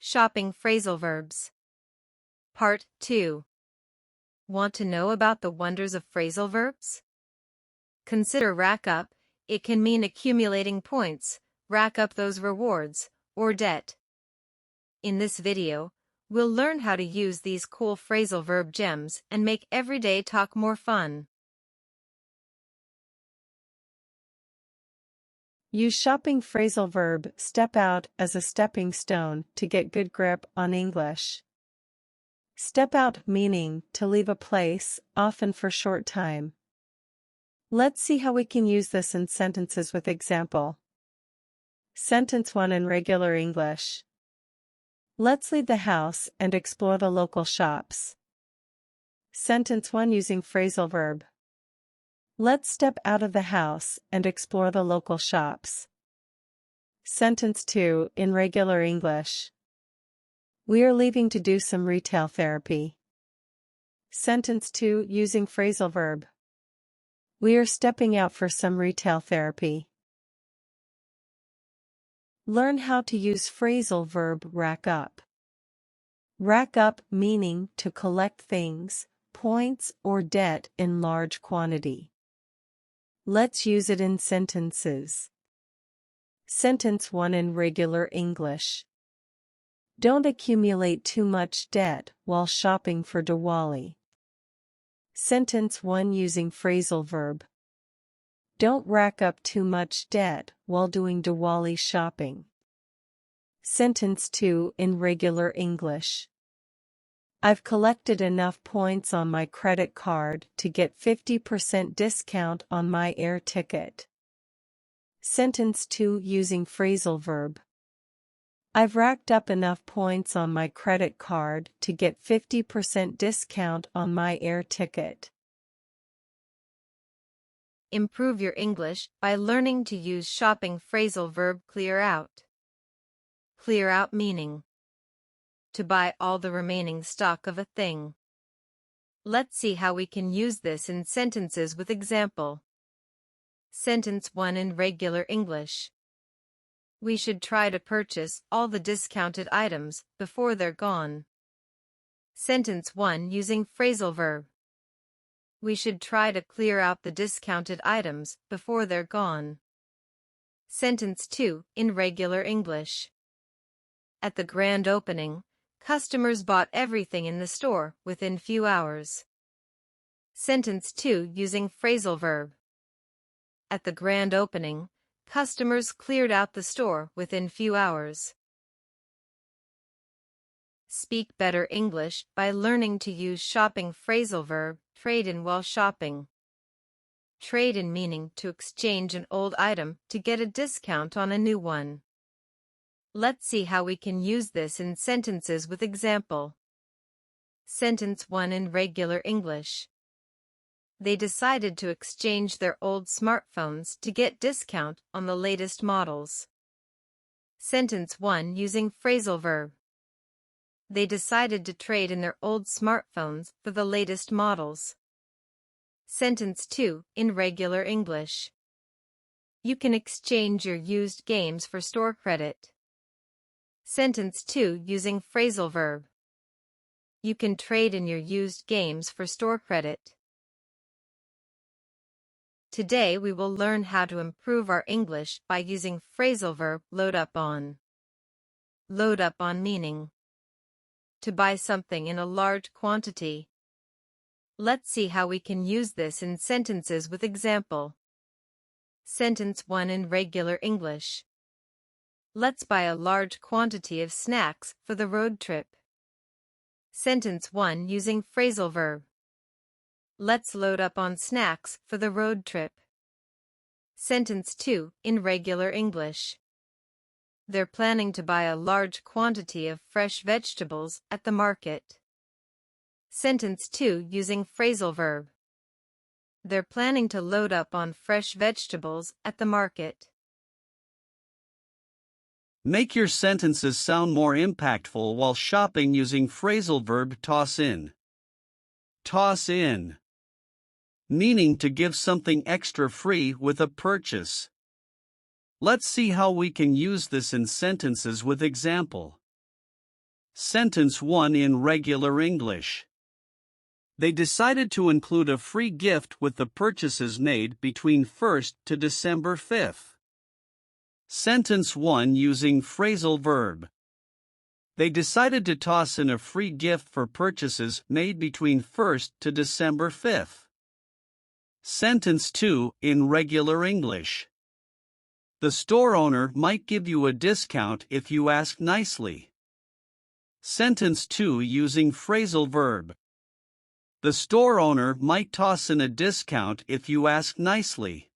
Shopping phrasal verbs. Part 2. Want to know about the wonders of phrasal verbs? Consider rack up. It can mean accumulating points, rack up those rewards, or debt. In this video, we'll learn how to use these cool phrasal verb gems and make everyday talk more fun. Use shopping phrasal verb step out as a stepping stone to get good grip on English. Step out meaning to leave a place, often for short time. Let's see how we can use this in sentences with example. Sentence 1 in regular English. Let's leave the house and explore the local shops. Sentence 1 using phrasal verb. Let's step out of the house and explore the local shops. Sentence 2 in regular English. We are leaving to do some retail therapy. Sentence 2 using phrasal verb. We are stepping out for some retail therapy. Learn how to use phrasal verb rack up. Rack up meaning to collect things, points or debt in large quantity. Let's use it in sentences. Sentence 1 in regular English. Don't accumulate too much debt while shopping for Diwali. Sentence 1 using phrasal verb. Don't rack up too much debt while doing Diwali shopping. Sentence 2 in regular English. I've collected enough points on my credit card to get 50% discount on my air ticket. Sentence 2 using phrasal verb. I've racked up enough points on my credit card to get 50% discount on my air ticket. Improve your English by learning to use shopping phrasal verb clear out. Clear out meaning to buy all the remaining stock of a thing. Let's see how we can use this in sentences with example. Sentence 1 in regular English. We should try to purchase all the discounted items before they're gone. Sentence 1 using phrasal verb. We should try to clear out the discounted items before they're gone. Sentence 2 in regular English. At the grand opening, customers bought everything in the store within few hours. Sentence 2 using phrasal verb. At the grand opening, customers cleared out the store within few hours. Speak better English by learning to use shopping phrasal verb trade in while shopping. Trade in meaning to exchange an old item to get a discount on a new one. Let's see how we can use this in sentences with example. Sentence 1 in regular English. They decided to exchange their old smartphones to get discount on the latest models. Sentence 1 using phrasal verb. They decided to trade in their old smartphones for the latest models. Sentence 2 in regular English. You can exchange your used games for store credit. Sentence 2 using phrasal verb. You can trade in your used games for store credit. Today we will learn how to improve our English by using phrasal verb load up on. Load up on meaning to buy something in a large quantity. Let's see how we can use this in sentences with example. Sentence 1 in regular English. Let's buy a large quantity of snacks for the road trip. Sentence 1 using phrasal verb. Let's load up on snacks for the road trip. Sentence 2 in regular English. They're planning to buy a large quantity of fresh vegetables at the market. Sentence 2 using phrasal verb. They're planning to load up on fresh vegetables at the market. Make your sentences sound more impactful while shopping using phrasal verb toss in. Toss in. Meaning to give something extra free with a purchase. Let's see how we can use this in sentences with example. Sentence 1 in regular English. They decided to include a free gift with the purchases made between 1st to December 5th. Sentence 1 using phrasal verb. They decided to toss in a free gift for purchases made between 1st to December 5th. Sentence 2 in regular English. The store owner might give you a discount if you ask nicely. Sentence 2 using phrasal verb. The store owner might toss in a discount if you ask nicely.